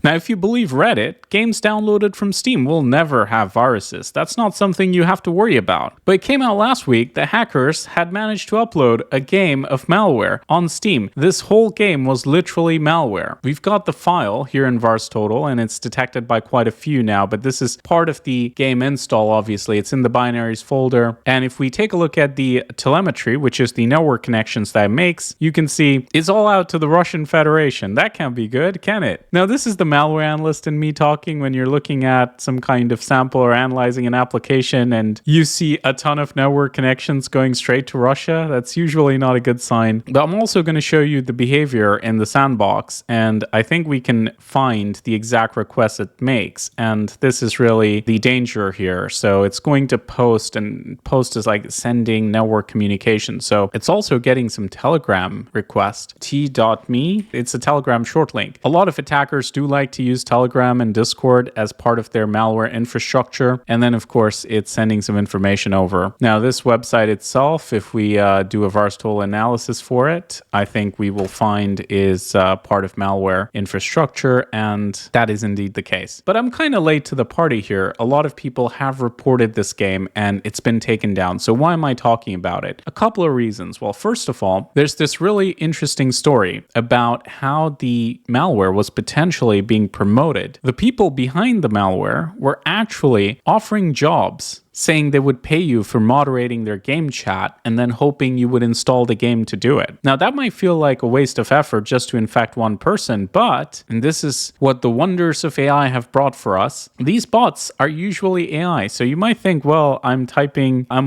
Now, if you believe Reddit, games downloaded from Steam will never have viruses. That's not something you have to worry about. But it came out last week that hackers had managed to upload a game of malware on Steam. This whole game was literally malware. We've got the file here in VirusTotal, and it's detected by quite a few now, but this is part of the game install, obviously. It's in the binaries folder. And if we take a look at the telemetry, which is the network connections that it makes, you can see it's all out to the Russian Federation. That can't be good, can it? Now, this is the malware analyst and me talking when you're looking at some kind of sample or analyzing an application and you see a ton of network connections going straight to Russia. That's usually not a good sign. But I'm also going to show you the behavior in the sandbox, and I think we can find the exact request it makes. And this is really the danger here. So it's going to post, and post is like sending network communication. So it's also getting some Telegram request. T.me, it's a Telegram short link. A lot of attackers do like to use Telegram and Discord as part of their malware infrastructure. And then, of course, it's sending some information over. Now, this website itself, if we do a VirusTotal analysis for it, I think we will find is part of malware infrastructure, and that is indeed the case. But I'm kind of late to the party here. A lot of people have reported this game, and it's been taken down. So why am I talking about it? A couple of reasons. Well, first of all, there's this really interesting story about how the malware was potentially being promoted. The people behind the malware were actually offering jobs, saying they would pay you for moderating their game chat and then hoping you would install the game to do it. Now, that might feel like a waste of effort just to infect one person, but, and this is what the wonders of AI have brought for us, these bots are usually AI. So you might think, well, I'm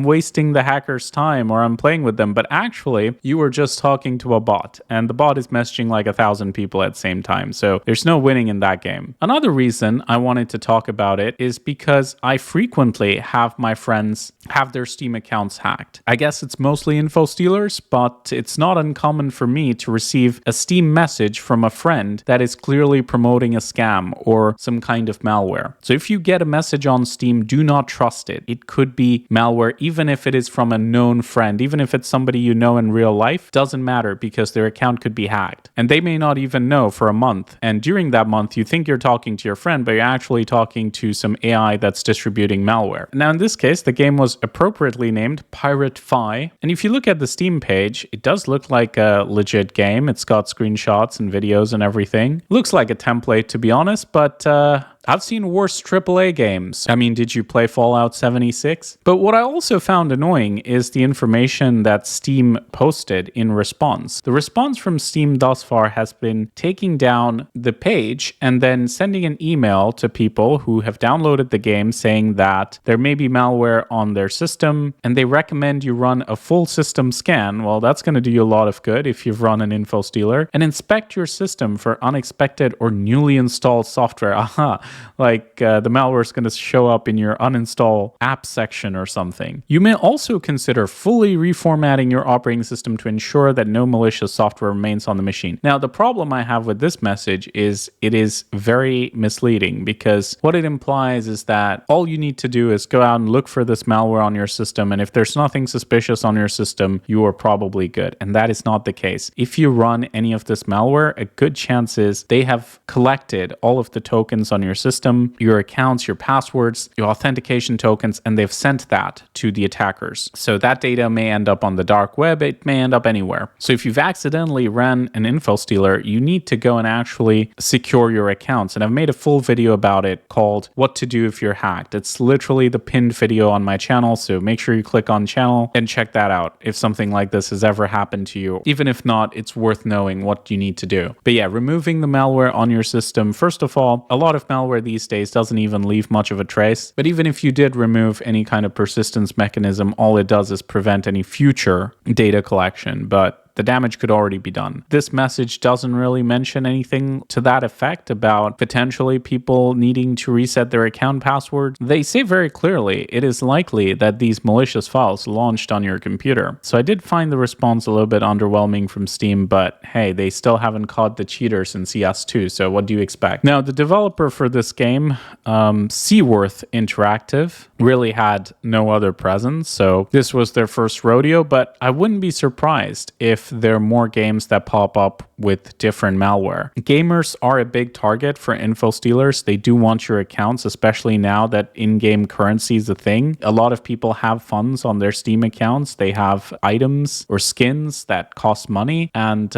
wasting the hacker's time or I'm playing with them, but actually you were just talking to a bot and the bot is messaging like 1,000 people at the same time. So there's no winning in that game. Another reason I wanted to talk about it is because I frequently have my friends have their Steam accounts hacked. I guess it's mostly info stealers, but it's not uncommon for me to receive a Steam message from a friend that is clearly promoting a scam or some kind of malware. So if you get a message on Steam, do not trust it. It could be malware, even if it is from a known friend, even if it's somebody you know in real life, doesn't matter because their account could be hacked. And they may not even know for a month. And during that month, you think you're talking to your friend, but you're actually talking to some AI that's distributing malware. Now, in this case, the game was appropriately named PirateFi. And if you look at the Steam page, it does look like a legit game. It's got screenshots and videos and everything. Looks like a template, to be honest, but I've seen worse AAA games. I mean, did you play Fallout 76? But what I also found annoying is the information that Steam posted in response. The response from Steam thus far has been taking down the page and then sending an email to people who have downloaded the game saying that there may be malware on their system and they recommend you run a full system scan. Well, that's going to do you a lot of good if you've run an info stealer, and inspect your system for unexpected or newly installed software. Aha. Like the malware is going to show up in your uninstall app section or something. You may also consider fully reformatting your operating system to ensure that no malicious software remains on the machine. Now, the problem I have with this message is it is very misleading because what it implies is that all you need to do is go out and look for this malware on your system, and if there's nothing suspicious on your system, you are probably good. And that is not the case. If you run any of this malware, a good chance is they have collected all of the tokens on your system, your accounts, your passwords, your authentication tokens, and they've sent that to the attackers. So that data may end up on the dark web, it may end up anywhere. So if you've accidentally ran an info stealer, you need to go and actually secure your accounts. And I've made a full video about it called What to Do If You're Hacked. It's literally the pinned video on my channel, so make sure you click on channel and check that out if something like this has ever happened to you. Even if not, it's worth knowing what you need to do. But yeah, removing the malware on your system, first of all, a lot of malware these days doesn't even leave much of a trace. But even if you did remove any kind of persistence mechanism, all it does is prevent any future data collection. But the damage could already be done. This message doesn't really mention anything to that effect about potentially people needing to reset their account password. They say very clearly it is likely that these malicious files launched on your computer. So I did find the response a little bit underwhelming from Steam, but hey, they still haven't caught the cheaters in CS2, so what do you expect? Now, the developer for this game, Seaworth Interactive, really had no other presence, so this was their first rodeo, but I wouldn't be surprised if if there are more games that pop up with different malware. Gamers are a big target for info stealers. They do want your accounts, especially now that in-game currency is a thing. A lot of people have funds on their Steam accounts. They have items or skins that cost money. And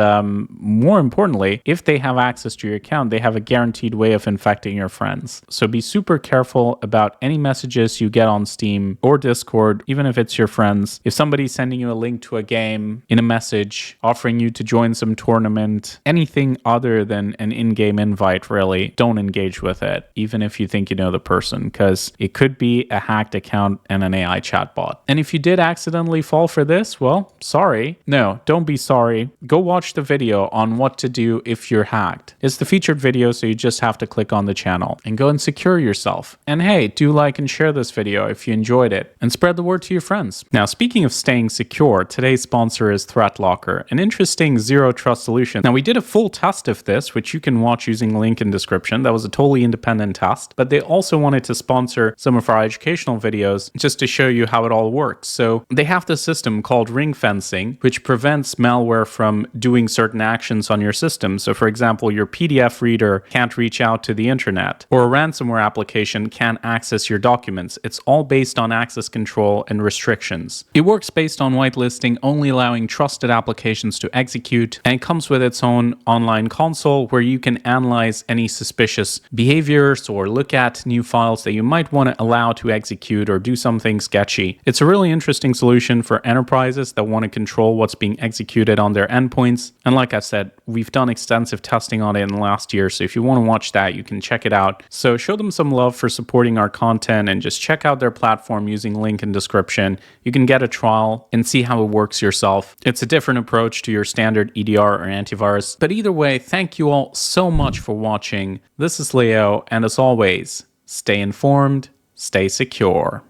more importantly, if they have access to your account, they have a guaranteed way of infecting your friends. So be super careful about any messages you get on Steam or Discord, even if it's your friends. If somebody's sending you a link to a game in a message, offering you to join some tournament, anything other than an in-game invite, really, don't engage with it, even if you think you know the person, because it could be a hacked account and an AI chatbot. And if you did accidentally fall for this, well, sorry. No, don't be sorry. Go watch the video on what to do if you're hacked. It's the featured video, so you just have to click on the channel and go and secure yourself. And hey, do like and share this video if you enjoyed it, and spread the word to your friends. Now, speaking of staying secure, today's sponsor is ThreatLocker, an interesting zero trust solution. Now, we did a full test of this, which you can watch using link in description. That was a totally independent test, but they also wanted to sponsor some of our educational videos just to show you how it all works. So they have this system called ring fencing, which prevents malware from doing certain actions on your system. So for example, your PDF reader can't reach out to the internet, or a ransomware application can't access your documents. It's all based on access control and restrictions. It works based on whitelisting, only allowing trusted applications to execute, and it comes with its own online console where you can analyze any suspicious behaviors or look at new files that you might want to allow to execute or do something sketchy. It's a really interesting solution for enterprises that want to control what's being executed on their endpoints. And like I said, we've done extensive testing on it in the last year, so if you want to watch that, you can check it out. So show them some love for supporting our content and just check out their platform using link in description. You can get a trial and see how it works yourself. It's a different approach to your standard EDR or antivirus. But either way, thank you all so much for watching. This is Leo, and as always, stay informed, stay secure.